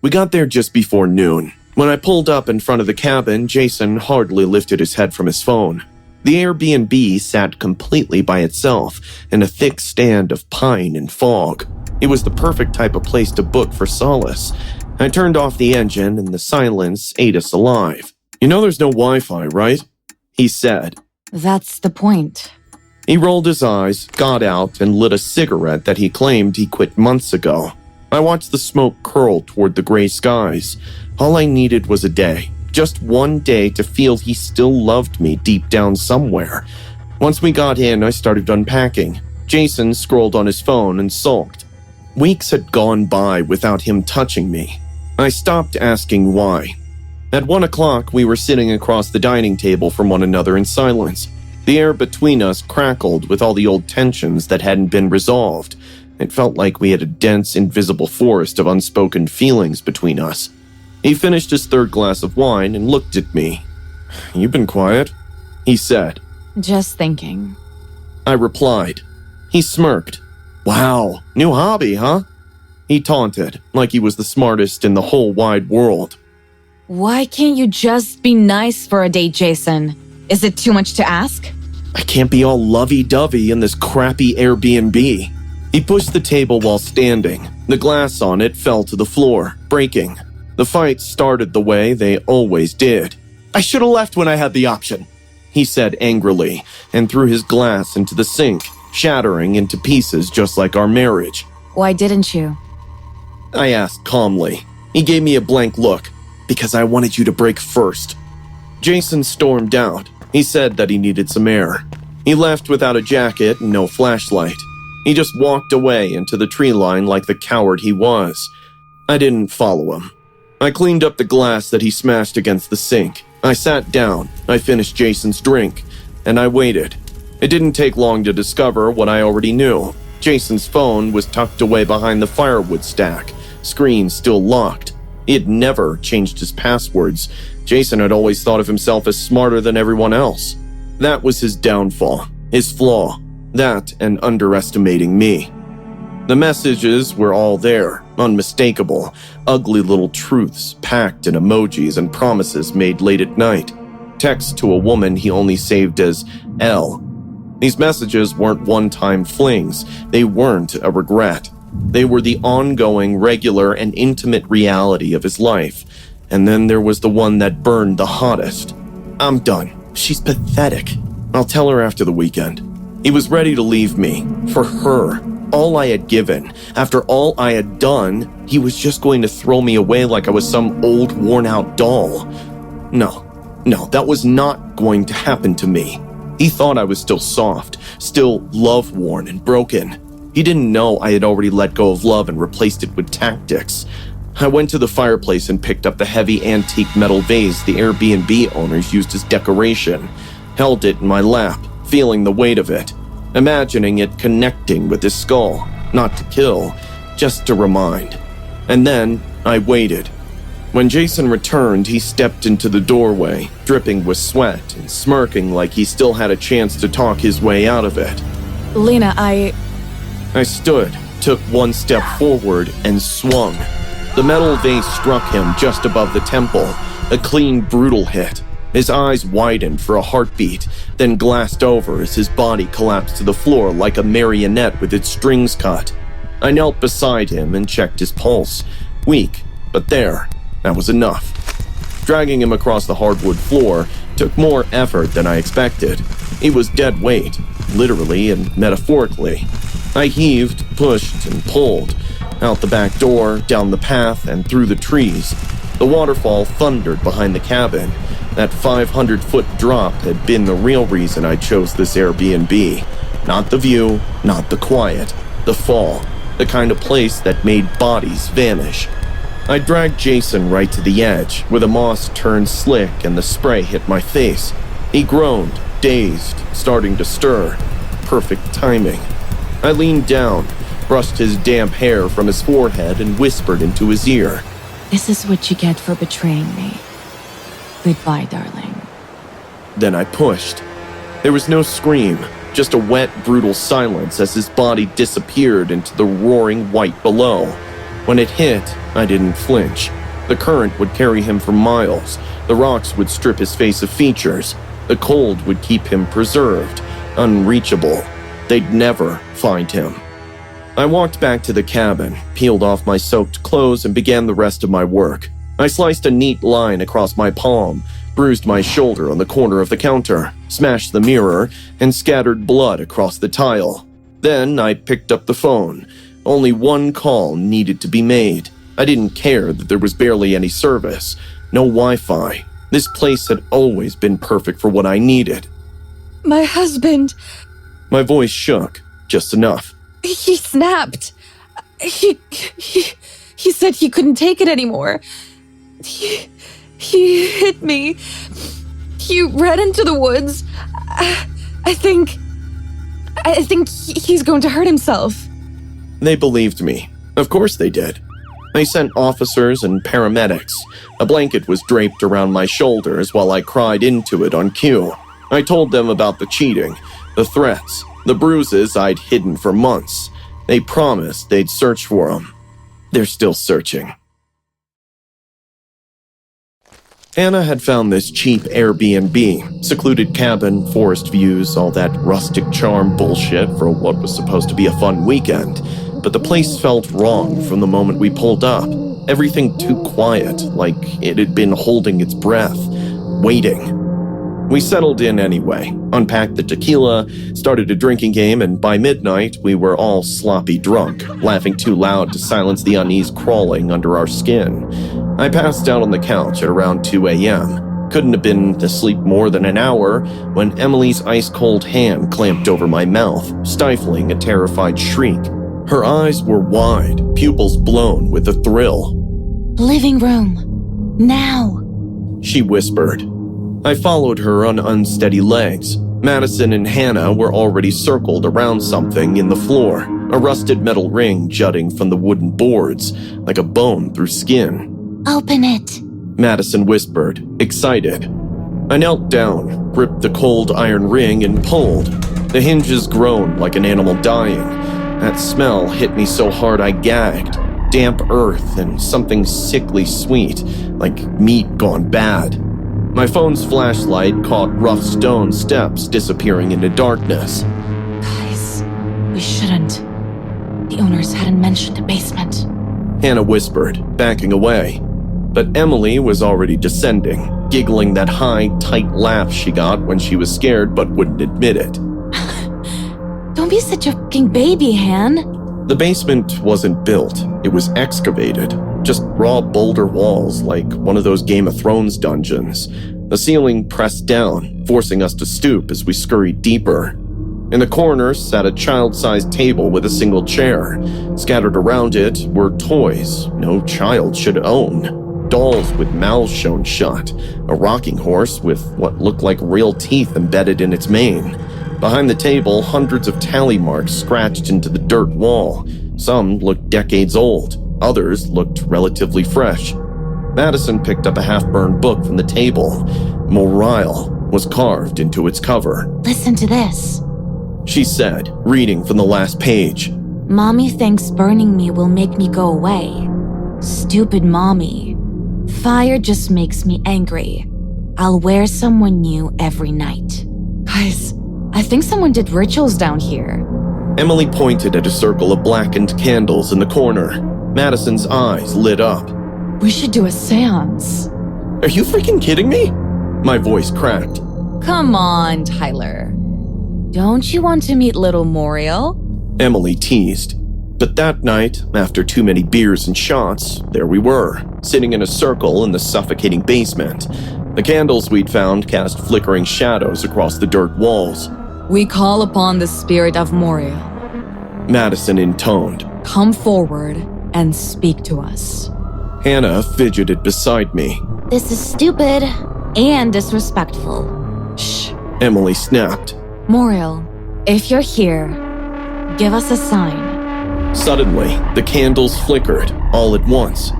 We got there just before noon. When I pulled up in front of the cabin, Jason hardly lifted his head from his phone. The Airbnb sat completely by itself in a thick stand of pine and fog. It was the perfect type of place to book for solace. I turned off the engine and the silence ate us alive. "You know there's no Wi-Fi, right?" he said. That's the point. He rolled his eyes, got out, and lit a cigarette that he claimed he quit months ago. I watched the smoke curl toward the gray skies. All I needed was a day. Just one day to feel he still loved me deep down somewhere. Once we got in, I started unpacking. Jason scrolled on his phone and sulked. Weeks had gone by without him touching me. I stopped asking why. At 1 o'clock, we were sitting across the dining table from one another in silence. The air between us crackled with all the old tensions that hadn't been resolved. It felt like we had a dense, invisible forest of unspoken feelings between us. He finished his third glass of wine and looked at me. "You've been quiet," he said. Just thinking. I replied. He smirked. "Wow, new hobby, huh?" He taunted, like he was the smartest in the whole wide world. Why can't you just be nice for a date, Jason? Is it too much to ask? I can't be all lovey-dovey in this crappy Airbnb. He pushed the table while standing. The glass on it fell to the floor, breaking. The fight started the way they always did. "I should have left when I had the option," he said angrily, and threw his glass into the sink, shattering into pieces just like our marriage. Why didn't you? I asked calmly. He gave me a blank look. "Because I wanted you to break first." Jason stormed out. He said that he needed some air. He left without a jacket and no flashlight. He just walked away into the tree line like the coward he was. I didn't follow him. I cleaned up the glass that he smashed against the sink. I sat down, I finished Jason's drink, and I waited. It didn't take long to discover what I already knew. Jason's phone was tucked away behind the firewood stack, screen still locked. He had never changed his passwords. Jason had always thought of himself as smarter than everyone else. That was his downfall, his flaw. That and underestimating me. The messages were all there, unmistakable, ugly little truths packed in emojis and promises made late at night. Texts to a woman he only saved as L. These messages weren't one-time flings. They weren't a regret. They were the ongoing, regular, and intimate reality of his life. And then there was the one that burned the hottest. "I'm done. She's pathetic. I'll tell her after the weekend." He was ready to leave me. For her. All I had given. After all I had done, he was just going to throw me away like I was some old, worn-out doll. No, that was not going to happen to me. He thought I was still soft, still love-worn and broken. He didn't know I had already let go of love and replaced it with tactics. I went to the fireplace and picked up the heavy antique metal vase the Airbnb owners used as decoration, held it in my lap, feeling the weight of it, imagining it connecting with his skull, not to kill, just to remind. And then I waited. When Jason returned, he stepped into the doorway, dripping with sweat and smirking like he still had a chance to talk his way out of it. Lena, I stood, took one step forward, and swung. The metal vase struck him just above the temple, a clean, brutal hit. His eyes widened for a heartbeat, then glassed over as his body collapsed to the floor like a marionette with its strings cut. I knelt beside him and checked his pulse. Weak, but there, that was enough. Dragging him across the hardwood floor took more effort than I expected. He was dead weight, literally and metaphorically. I heaved, pushed, and pulled. Out the back door, down the path, and through the trees. The waterfall thundered behind the cabin. That 500-foot drop had been the real reason I chose this Airbnb. Not the view, not the quiet. The fall. The kind of place that made bodies vanish. I dragged Jason right to the edge, where the moss turned slick and the spray hit my face. He groaned, dazed, starting to stir. Perfect timing. I leaned down, brushed his damp hair from his forehead, and whispered into his ear. This is what you get for betraying me. Goodbye, darling. Then I pushed. There was no scream, just a wet, brutal silence as his body disappeared into the roaring white below. When it hit, I didn't flinch. The current would carry him for miles. The rocks would strip his face of features. The cold would keep him preserved, unreachable. They'd never find him. I walked back to the cabin, peeled off my soaked clothes, and began the rest of my work. I sliced a neat line across my palm, bruised my shoulder on the corner of the counter, smashed the mirror, and scattered blood across the tile. Then I picked up the phone. Only one call needed to be made. I didn't care that there was barely any service. No Wi-Fi. This place had always been perfect for what I needed. My husband. My voice shook, just enough. He snapped. He said he couldn't take it anymore. He hit me. He ran into the woods. I think he's going to hurt himself. They believed me. Of course they did. They sent officers and paramedics. A blanket was draped around my shoulders while I cried into it on cue. I told them about the cheating, the threats, the bruises I'd hidden for months. They promised they'd search for them. They're still searching. Anna had found this cheap Airbnb, secluded cabin, forest views, all that rustic charm bullshit for what was supposed to be a fun weekend. But the place felt wrong from the moment we pulled up. Everything too quiet, like it had been holding its breath, waiting. We settled in anyway, unpacked the tequila, started a drinking game, and by midnight, we were all sloppy drunk, laughing too loud to silence the unease crawling under our skin. I passed out on the couch at around 2 a.m. Couldn't have been asleep more than an hour when Emily's ice-cold hand clamped over my mouth, stifling a terrified shriek. Her eyes were wide, pupils blown with a thrill. Living room. Now. She whispered. I followed her on unsteady legs. Madison and Hannah were already circled around something in the floor, a rusted metal ring jutting from the wooden boards, like a bone through skin. Open it, Madison whispered, excited. I knelt down, gripped the cold iron ring, and pulled. The hinges groaned like an animal dying. That smell hit me so hard I gagged. Damp earth and something sickly sweet, like meat gone bad. My phone's flashlight caught rough stone steps disappearing into darkness. Guys, we shouldn't. The owners hadn't mentioned the basement. Hannah whispered, backing away. But Emily was already descending, giggling that high, tight laugh she got when she was scared but wouldn't admit it. Don't be such a fucking baby, Han. The basement wasn't built. It was excavated. Just raw boulder walls like one of those Game of Thrones dungeons. The ceiling pressed down, forcing us to stoop as we scurried deeper. In the corner sat a child-sized table with a single chair. Scattered around it were toys no child should own. Dolls with mouths sewn shut. A rocking horse with what looked like real teeth embedded in its mane. Behind the table, hundreds of tally marks scratched into the dirt wall. Some looked decades old. Others looked relatively fresh. Madison picked up a half-burned book from the table. Morale was carved into its cover. Listen to this, She said, reading from the last page. Mommy thinks burning me will make me go away. Stupid mommy. Fire just makes me angry. I'll wear someone new every night. Guys, I think someone did rituals down here. Emily pointed at a circle of blackened candles in the corner. Madison's eyes lit up. We should do a seance. Are you freaking kidding me? My voice cracked. Come on, Tyler. Don't you want to meet little Muriel? Emily teased. But that night, after too many beers and shots, there we were, sitting in a circle in the suffocating basement. The candles we'd found cast flickering shadows across the dirt walls. We call upon the spirit of Muriel. Madison intoned. Come forward and speak to us. Hannah fidgeted beside me. This is stupid and disrespectful. Shh. Emily snapped. Muriel, if you're here, give us a sign. Suddenly, the candles flickered, all at once.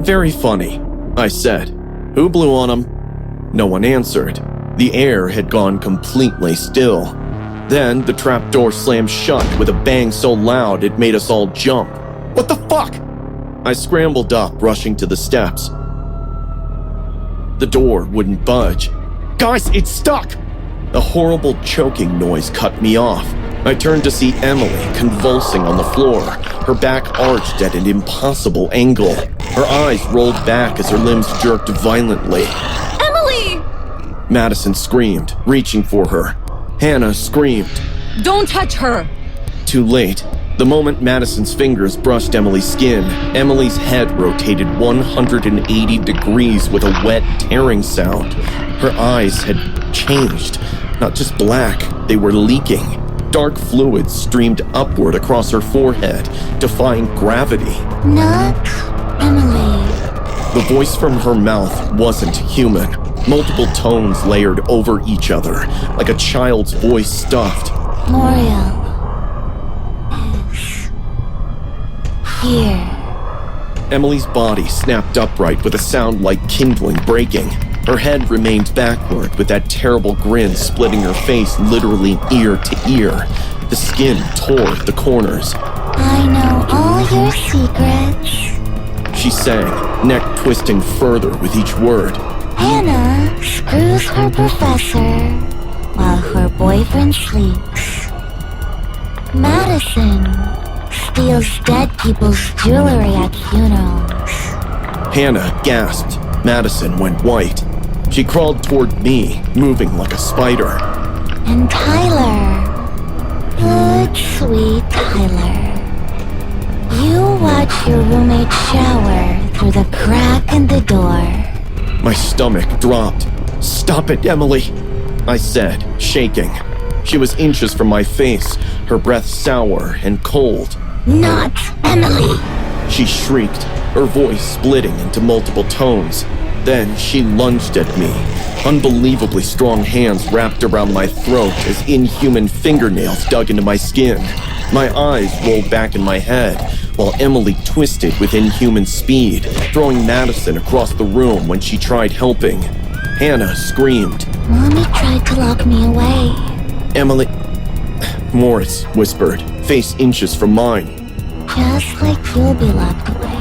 Very funny, I said. Who blew on them? No one answered. The air had gone completely still. Then the trapdoor slammed shut with a bang so loud it made us all jump. What the fuck? I scrambled up, rushing to the steps. The door wouldn't budge. Guys, it's stuck! A horrible choking noise cut me off. I turned to see Emily convulsing on the floor, her back arched at an impossible angle. Her eyes rolled back as her limbs jerked violently. Emily! Madison screamed, reaching for her. Hannah screamed. Don't touch her! Too late. The moment Madison's fingers brushed Emily's skin, Emily's head rotated 180 degrees with a wet, tearing sound. Her eyes had changed. Not just black, they were leaking. Dark fluid streamed upward across her forehead, defying gravity. Not Emily. The voice from her mouth wasn't human. Multiple tones layered over each other, like a child's voice stuffed. Muriel is here. Emily's body snapped upright with a sound like kindling breaking. Her head remained backward with that terrible grin splitting her face literally ear to ear. The skin tore at the corners. I know all your secrets. She sang, neck twisting further with each word. Hannah screws her professor while her boyfriend sleeps. Madison steals dead people's jewelry at funerals. Hannah gasped. Madison went white. She crawled toward me, moving like a spider. And Tyler, good sweet Tyler, you watch your roommate shower through the crack in the door. My stomach dropped. Stop it, Emily, I said, shaking. She was inches from my face, her breath sour and cold. Not Emily! She shrieked, her voice splitting into multiple tones. Then she lunged at me. Unbelievably strong hands wrapped around my throat as inhuman fingernails dug into my skin. My eyes rolled back in my head, while Emily twisted with inhuman speed, throwing Madison across the room when she tried helping. Hannah screamed. Mommy tried to lock me away. Emily... Morris whispered, face inches from mine. Just like you'll be locked away.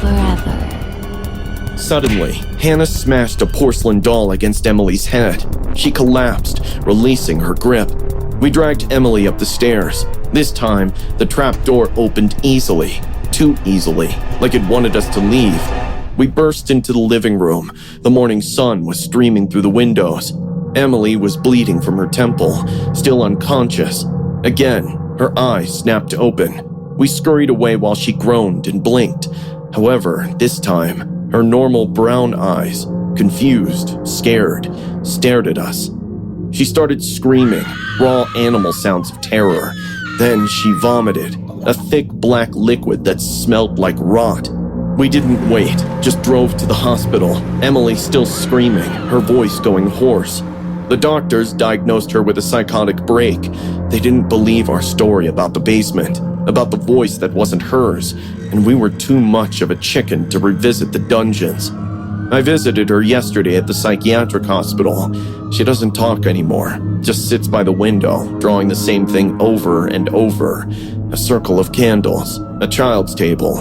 Forever. Suddenly, Hannah smashed a porcelain doll against Emily's head. She collapsed, releasing her grip. We dragged Emily up the stairs. This time, the trap door opened easily. Too easily, like it wanted us to leave. We burst into the living room. The morning sun was streaming through the windows. Emily was bleeding from her temple, still unconscious. Again, her eyes snapped open. We scurried away while she groaned and blinked. However, this time, her normal brown eyes, confused, scared, stared at us. She started screaming, raw animal sounds of terror. Then she vomited, a thick black liquid that smelled like rot. We didn't wait, just drove to the hospital, Emily still screaming, her voice going hoarse. The doctors diagnosed her with a psychotic break. They didn't believe our story about the basement, about the voice that wasn't hers, and we were too much of a chicken to revisit the dungeons. I visited her yesterday at the psychiatric hospital. She doesn't talk anymore, just sits by the window, drawing the same thing over and over. A circle of candles, a child's table,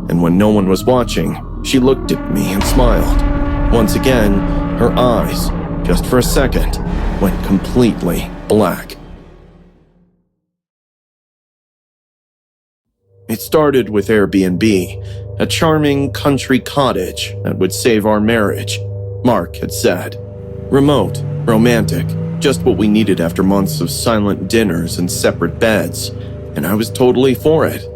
and when no one was watching, she looked at me and smiled. Once again, her eyes, just for a second, went completely black. It started with Airbnb, a charming country cottage that would save our marriage, Mark had said. Remote, romantic, just what we needed after months of silent dinners and separate beds, and I was totally for it.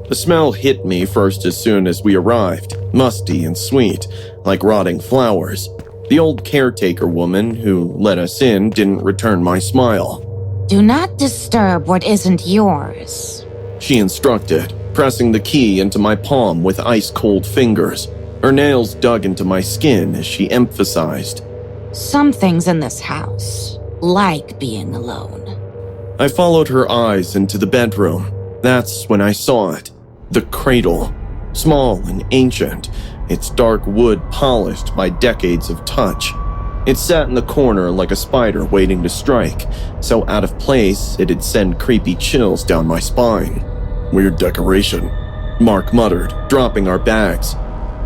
The smell hit me first as soon as we arrived, musty and sweet, like rotting flowers. The old caretaker woman who let us in didn't return my smile. Do not disturb what isn't yours, she instructed, pressing the key into my palm with ice-cold fingers. Her nails dug into my skin as she emphasized. Some things in this house like being alone. I followed her eyes into the bedroom. That's when I saw it. The cradle. Small and ancient, its dark wood polished by decades of touch. It sat in the corner like a spider waiting to strike, so out of place it'd send creepy chills down my spine. Weird decoration. Mark muttered, dropping our bags.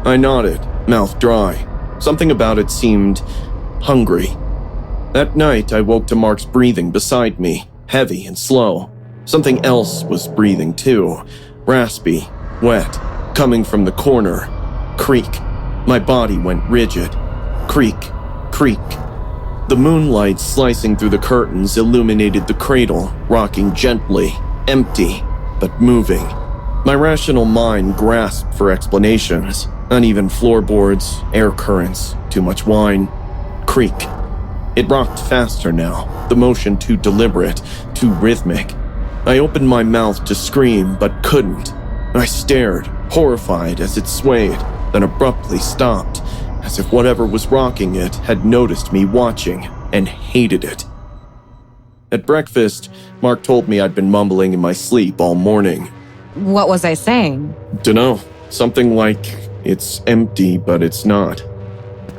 I nodded, mouth dry. Something about it seemed hungry. That night, I woke to Mark's breathing beside me, heavy and slow. Something else was breathing too, raspy, wet, coming from the corner. Creak. My body went rigid. Creak, creak. The moonlight slicing through the curtains illuminated the cradle, rocking gently, empty, but moving. My rational mind grasped for explanations. Uneven floorboards, air currents, too much wine. Creak. It rocked faster now, the motion too deliberate, too rhythmic. I opened my mouth to scream, but couldn't. I stared, horrified as it swayed, then abruptly stopped, as if whatever was rocking it had noticed me watching and hated it. At breakfast, Mark told me I'd been mumbling in my sleep all morning. What was I saying? Dunno, something like, it's empty, but it's not.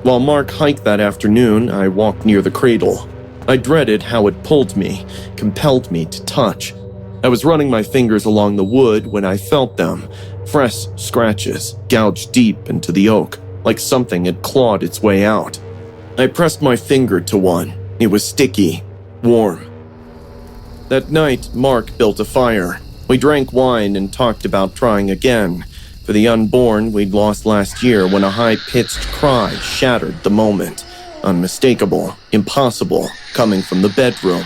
While Mark hiked that afternoon, I walked near the cradle. I dreaded how it pulled me, compelled me to touch. I was running my fingers along the wood when I felt them, fresh scratches, gouged deep into the oak, like something had clawed its way out. I pressed my finger to one. It was sticky, warm. That night, Mark built a fire. We drank wine and talked about trying again. For the unborn we'd lost last year when a high-pitched cry shattered the moment. Unmistakable, impossible, coming from the bedroom.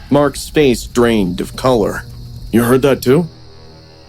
Mark's face drained of color. You heard that too?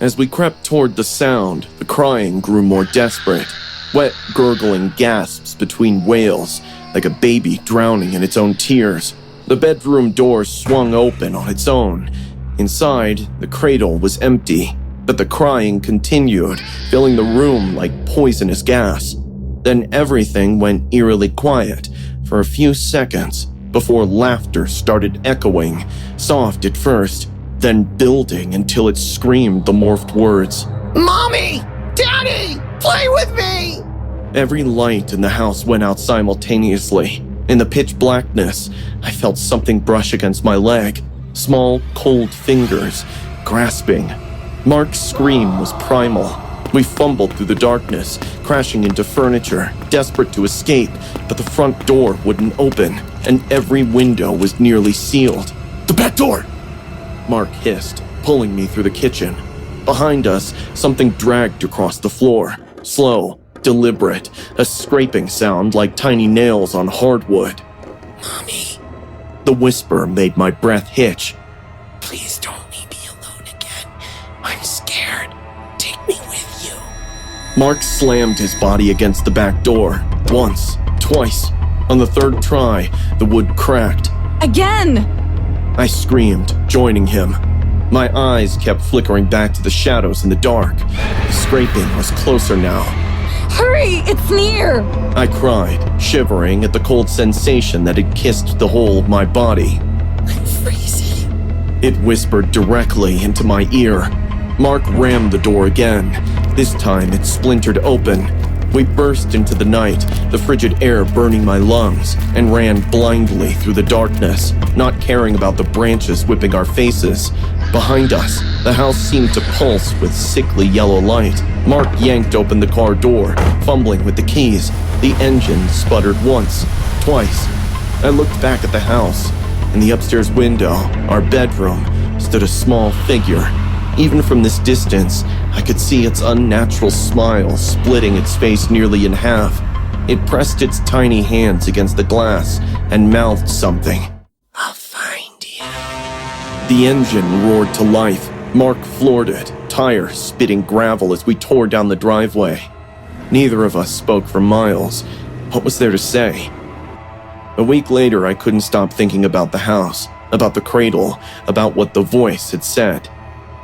As we crept toward the sound, the crying grew more desperate. Wet, gurgling gasps between wails, like a baby drowning in its own tears. The bedroom door swung open on its own. Inside, the cradle was empty, but the crying continued, filling the room like poisonous gas. Then everything went eerily quiet for a few seconds before laughter started echoing, soft at first, then building until it screamed the morphed words. Mommy! Daddy! Play with me! Every light in the house went out simultaneously. In the pitch blackness, I felt something brush against my leg. Small, cold fingers, grasping. Mark's scream was primal. We fumbled through the darkness, crashing into furniture, desperate to escape, but the front door wouldn't open, and every window was nearly sealed. The back door! Mark hissed, pulling me through the kitchen. Behind us, something dragged across the floor. Slow, deliberate, a scraping sound like tiny nails on hardwood. Mommy. The whisper made my breath hitch. Please don't leave me alone again. I'm scared. Take me with you. Mark slammed his body against the back door. Once, twice. On the third try, the wood cracked. Again! I screamed, joining him. My eyes kept flickering back to the shadows in the dark. The scraping was closer now. Hurry! It's near! I cried, shivering at the cold sensation that had kissed the whole of my body. I'm freezing. It whispered directly into my ear. Mark rammed the door again. This time it splintered open. We burst into the night, the frigid air burning my lungs, and ran blindly through the darkness, not caring about the branches whipping our faces. Behind us, the house seemed to pulse with sickly yellow light. Mark yanked open the car door, fumbling with the keys. The engine sputtered once, twice. I looked back at the house. In the upstairs window, our bedroom, stood a small figure. Even from this distance, I could see its unnatural smile splitting its face nearly in half. It pressed its tiny hands against the glass and mouthed something. I'll find you. The engine roared to life. Mark floored it, tires spitting gravel as we tore down the driveway. Neither of us spoke for miles. What was there to say? A week later, I couldn't stop thinking about the house, about the cradle, about what the voice had said.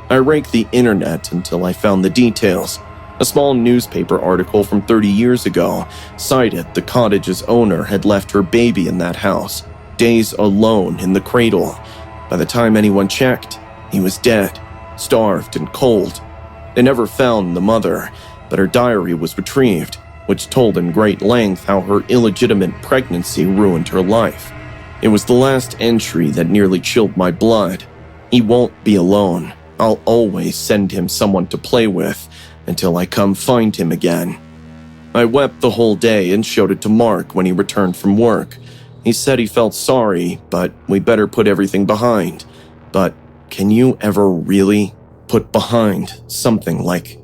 I raked the internet until I found the details. A small newspaper article from 30 years ago cited the cottage's owner had left her baby in that house, days alone in the cradle. By the time anyone checked, he was dead, starved and cold. They never found the mother, but her diary was retrieved, which told in great length how her illegitimate pregnancy ruined her life. It was the last entry that nearly chilled my blood. He won't be alone. I'll always send him someone to play with, until I come find him again. I wept the whole day and showed it to Mark when he returned from work. He said he felt sorry, but we better put everything behind. But can you ever really put behind something like